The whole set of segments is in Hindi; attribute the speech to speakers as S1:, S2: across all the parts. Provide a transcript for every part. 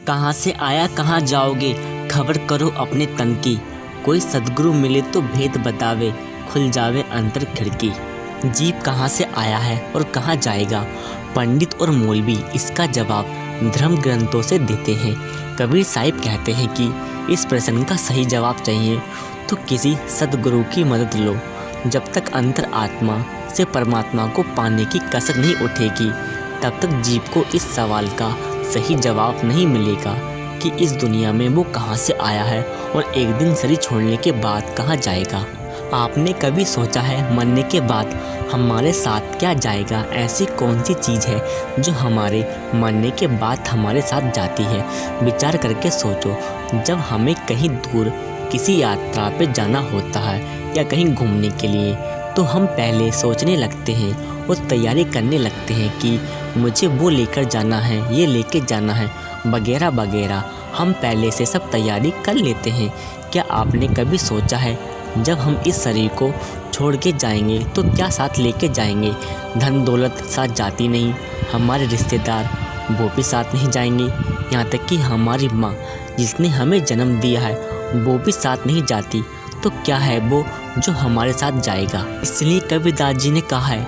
S1: कहाँ से आया कहाँ जाओगे, खबर करो अपने तन की। कोई सद्गुरु मिले तो भेद बतावे, खुल जावे अंतर खिड़की। जीव कहाँ से आया है और कहाँ जाएगा, पंडित और मौलवी इसका जवाब धर्म ग्रंथों से देते हैं। कबीर साहिब कहते हैं कि इस प्रश्न का सही जवाब चाहिए तो किसी सद्गुरु की मदद लो। जब तक अंतर आत्मा से परमात्मा को पाने की कसक नहीं उठेगी, तब तक जीव को इस सवाल का सही जवाब नहीं मिलेगा कि इस दुनिया में वो कहाँ से आया है और एक दिन शरीर छोड़ने के बाद कहाँ जाएगा। आपने कभी सोचा है मरने के बाद हमारे साथ क्या जाएगा? ऐसी कौन सी चीज़ है जो हमारे मरने के बाद हमारे साथ जाती है? विचार करके सोचो। जब हमें कहीं दूर किसी यात्रा पे जाना होता है या कहीं घूमने के लिए, तो हम पहले सोचने लगते हैं और तैयारी करने लगते हैं कि मुझे वो लेकर जाना है, ये लेके जाना है, वगैरह वगैरह। हम पहले से सब तैयारी कर लेते हैं। क्या आपने कभी सोचा है जब हम इस शरीर को छोड़ के जाएंगे तो क्या साथ लेके जाएंगे? धन दौलत साथ जाती नहीं, हमारे रिश्तेदार वो भी साथ नहीं जाएंगे, यहाँ तक कि हमारी माँ जिसने हमें जन्म दिया है वो भी साथ नहीं जाती। तो क्या है वो जो हमारे साथ जाएगा? इसलिए कबीरदास जी ने कहा है,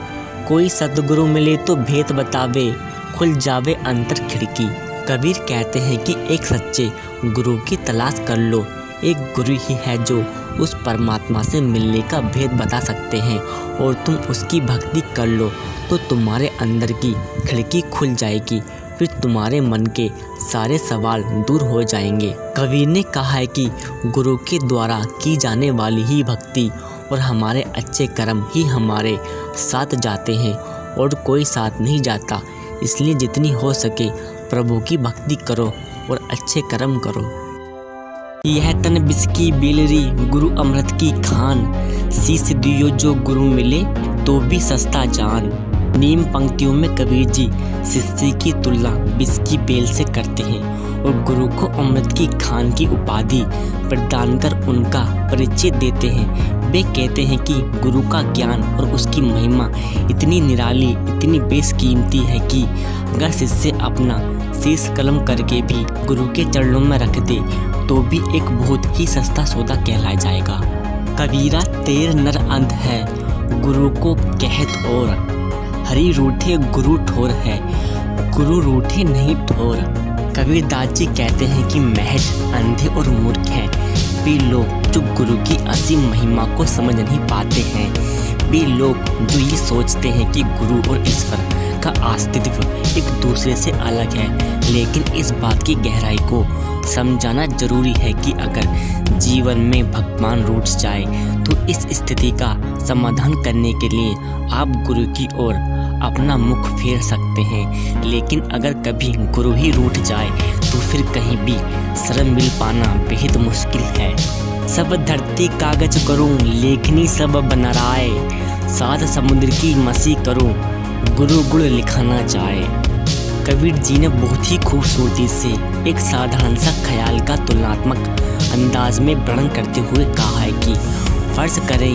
S1: कोई सद्गुरु मिले तो भेद बतावे, खुल जावे अंतर खिड़की। कबीर कहते हैं कि एक सच्चे गुरु की तलाश कर लो। एक गुरु ही है जो उस परमात्मा से मिलने का भेद बता सकते हैं, और तुम उसकी भक्ति कर लो तो तुम्हारे अंदर की खिड़की खुल जाएगी। फिर तुम्हारे मन के सारे सवाल दूर हो जाएंगे। कबीर ने कहा है कि गुरु के द्वारा की जाने वाली ही भक्ति और हमारे अच्छे कर्म ही हमारे साथ जाते हैं और कोई साथ नहीं जाता। इसलिए जितनी हो सके प्रभु की भक्ति करो और अच्छे कर्म करो। यह तन बिस्की बेलरी गुरु अमृत की खान, शीश दियो जो गुरु मिले तो भी सस्ता जान। नीम पंक्तियों में कबीर जी शिष्य की तुलना बिस्की बेल से करते हैं और गुरु को अमृत की खान की उपाधि प्रदान कर उनका परिचय देते हैं। वे कहते हैं कि गुरु का ज्ञान और उसकी महिमा इतनी निराली, इतनी बेशकीमती है कि अगर शिष्य अपना शीश कलम करके भी गुरु के चरणों में रख दे तो भी एक बहुत ही सस्ता सौदा कहलाया जाएगा। कबीरा तेर नर अंध है, गुरु को कहत और हरि रूठे गुरु ठोर है, गुरु रूठे नहीं ठोर। कबीरदास जी कहते हैं कि महज अंधे और मूर्ख हैं वे लोग जो गुरु की असीम महिमा को समझ नहीं पाते हैं। वे लोग जो ये सोचते हैं कि गुरु और ईश्वर का अस्तित्व एक दूसरे से अलग है, लेकिन इस बात की गहराई को समझाना जरूरी है कि अगर जीवन में भगवान रूठ जाए तो इस स्थिति का समाधान करने के लिए आप गुरु की ओर अपना मुख फेर सकते हैं। लेकिन अगर कभी गुरु ही रूठ जाए तो फिर कहीं भी शरण मिल पाना बेहद मुश्किल है। सब धरती कागज करूं, लेखनी सब बनराए, साथ समुद्र की मसी करूं, गुरु गुण लिखाना जाए। कबीर जी ने बहुत ही खूबसूरती से एक साधारण सा ख्याल का तुलनात्मक अंदाज में वर्णन करते हुए कहा है कि फर्ज करें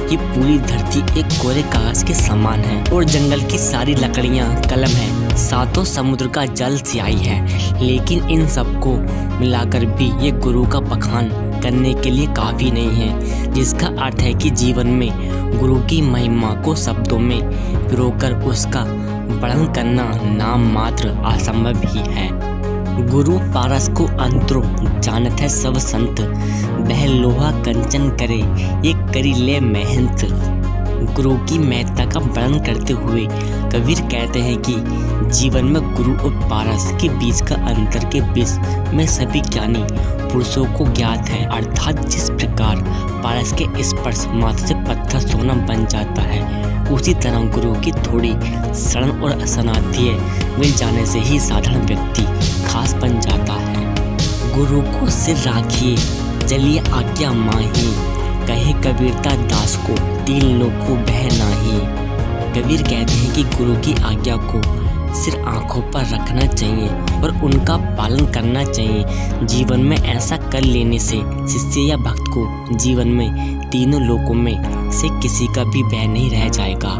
S1: कि पूरी धरती एक कोरे कागज के समान है और जंगल की सारी लकड़ियां कलम है, सातों समुद्र का जल स्याही है, लेकिन इन सबको मिलाकर भी ये गुरु का बखान करने के लिए काफ़ी नहीं है। जिसका अर्थ है कि जीवन में गुरु की महिमा को शब्दों में पिरोकर उसका वर्णन करना नाम मात्र असंभव ही है। गुरु पारस को अंतरो जानत है सब संत, वह लोहा कंचन करे ये करी ले मेहनत। गुरु की महत्ता का वर्णन करते हुए कबीर कहते हैं कि जीवन में गुरु और पारस के बीच का अंतर के बीच में सभी ज्ञानी पुरुषों को ज्ञात है। अर्थात जिस प्रकार पारस के स्पर्श मात्र से पत्थर सोना बन जाता है, उसी तरह गुरु की थोड़ी शरण और असनाध्य मिल जाने से ही साधारण व्यक्ति खास बन जाता है। गुरु को सिर राखिए चलिए आज्ञा माही, कहे कबीरता दास को तीन लोगों बह नाही। कबीर कहते हैं कि गुरु की आज्ञा को सिर्फ आंखों पर रखना चाहिए और उनका पालन करना चाहिए। जीवन में ऐसा कर लेने से शिष्य या भक्त को जीवन में तीनों लोकों में से किसी का भी भय नहीं रह जाएगा।